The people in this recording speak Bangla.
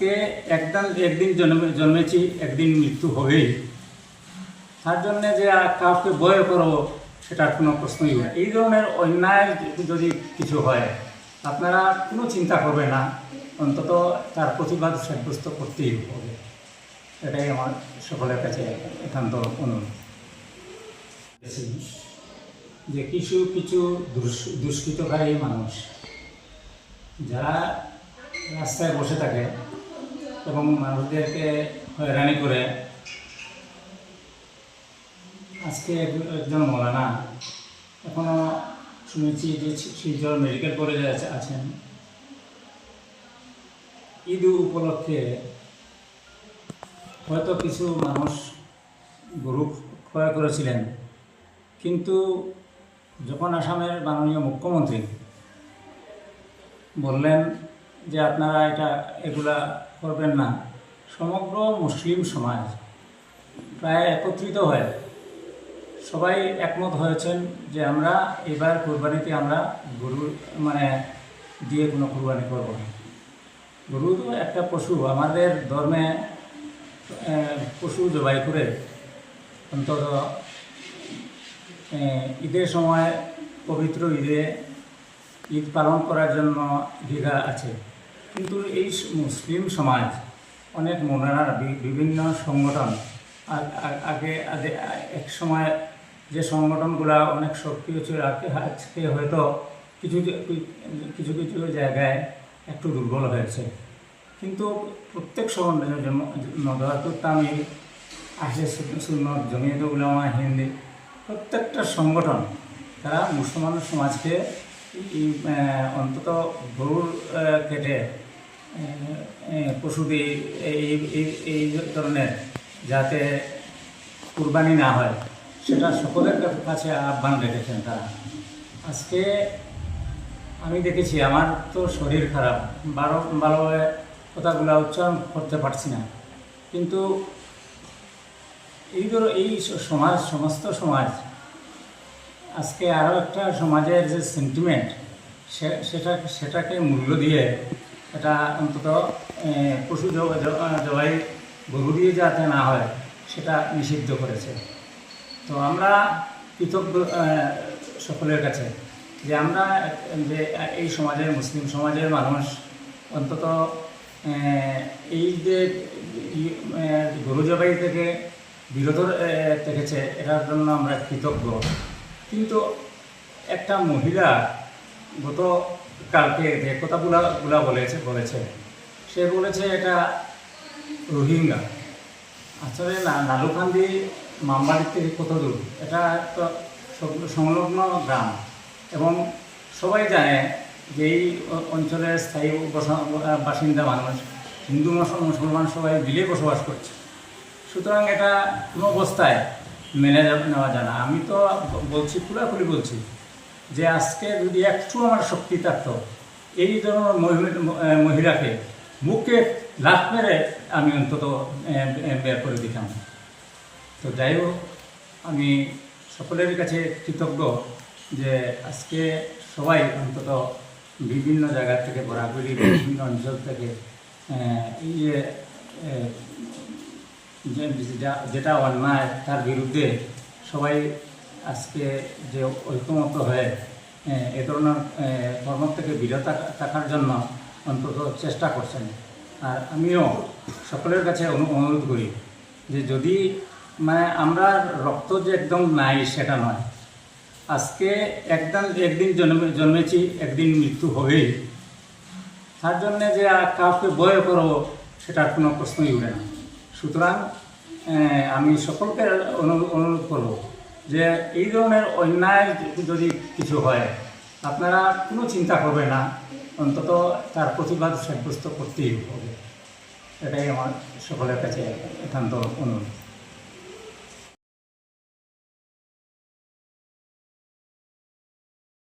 আজকে একদিন জন্মেছি, একদিন মৃত্যু হবেই। তার জন্যে যে কাউকে ভয় করবো সেটার কোনো প্রশ্নই হয়। এই ধরনের অন্যায় যদি কিছু হয় আপনারা কোনো চিন্তা করবে না, অন্তত তার প্রতিবাদ সাব্যস্ত করতেই হবে। এটাই আমার সকলের কাছে একান্ত অনুরোধ। যে কিছু কিছু দুষ্কৃতকারী মানুষ যারা রাস্তায় বসে থাকে এবং মানুষদেরকে হয়রানি করে, আজকে একজন মৌলানা এখনও শুনেছি যে শিলচর মেডিকেল কলেজে আছেন। ঈদ উপলক্ষে হয়তো কিছু মানুষ গরু ক্রয় করেছিলেন, কিন্তু যখন আসামের মাননীয় মুখ্যমন্ত্রী বললেন যে আপনারা এগুলা করবেন না, সমগ্র মুসলিম সমাজ প্রায় একত্রিত হয়ে সবাই একমত হয়েছেন যে আমরা এবার কোরবানিতে আমরা গরু দিয়ে কোনো কোরবানি করব না। গরু তো একটা পশু, আমাদের ধর্মে পশু জবাই করে অন্তত ঈদের সময় পবিত্র ঈদ পালন করার জন্য দ্বিধা আছে। কিন্তু এই মুসলিম সমাজ অনেক মৌলানার বিভিন্ন সংগঠন আগে এক সময় যে সংগঠনগুলো অনেক সক্রিয় ছিল, আজকে হয়তো কিছু কিছু জায়গায় একটু দুর্বল হয়েছে। কিন্তু প্রত্যেক সংগঠন নদওয়াতুত তামিল, আহলে সুন্নাত, জমিয়তে উলামা হিন্দ, প্রত্যেকটা সংগঠন তারা মুসলমান সমাজকে অন্তত গরুর কেটে পশু দিয়ে এই ধরনের যাতে কুরবানি না হয় সেটা সকলের কাছে আহ্বান রেখেছেন তারা। আজকে আমি দেখেছি, আমার তো শরীর খারাপ, ভালোভাবে কথাগুলো উচ্চারণ করতে পারছি না, কিন্তু এই সমস্ত সমাজ আজকে আরও একটা সমাজের যে সেন্টিমেন্ট সেটাকে মূল্য দিয়ে এটা অন্তত পশু জবাই গরু দিয়ে যাতে না হয় সেটা নিষিদ্ধ করেছে। তো আমরা কৃতজ্ঞ সকলের কাছে যে আমরা যে এই সমাজের মুসলিম সমাজের মানুষ অন্তত এই যে গরু জবাই থেকে বিরত থেকেছে, এটার জন্য আমরা কৃতজ্ঞ। কিন্তু একটা মহিলা গতকালকে যে কথাগুলা বলেছে সে বলেছে এটা রোহিঙ্গা। আসলে নালুকান্দি মামবাড়ির থেকে কত দূর, এটা তো সংলগ্ন গ্রাম এবং সবাই জানে যে এই অঞ্চলের স্থায়ী বাসিন্দা মানুষ হিন্দু মুসলমান সবাই মিলে বসবাস করছে। সুতরাং এটা কোনো অবস্থায় মেনে নেওয়া যায় না। আমি তো বলছি, পুরাপুরি বলছি যে আজকে যদি একটু আমার শক্তি থাকতো এই ধরনের মহিলাকে মুখে লাফ মেরে আমি অন্তত বের করে দিতাম। তো যাই হোক, আমি সকলের কাছে কৃতজ্ঞ যে আজকে সবাই অন্তত বিভিন্ন জায়গা থেকে ঘোরাঘুরি, বিভিন্ন অঞ্চল থেকে এই যেটা অন্যায় তার বিরুদ্ধে সবাই আজকে যে ঐক্যমত্য হয়ে এ ধরনের কর্ম থেকে বিরত থাকার জন্য অন্তত চেষ্টা করছেন। আর আমিও সকলের কাছে অনুরোধ করি যে যদি আমরা রক্ত যে একদম নাই সেটা নয়, আজকে একদিন জন্মেছি, একদিন মৃত্যু হবেই। তার জন্যে যে কাউকে ভয় করবো সেটার কোনো প্রশ্নই উঠে না। সুতরাং আমি সকলকে অনুরোধ করব যে এই ধরনের অন্যায় যদি কিছু হয় আপনারা কোনো চিন্তা করবে না, অন্তত তার প্রতিবাদ সাব্যস্ত করতেই হবে। এটাই আমার সকলের কাছে একান্ত অনুরোধ।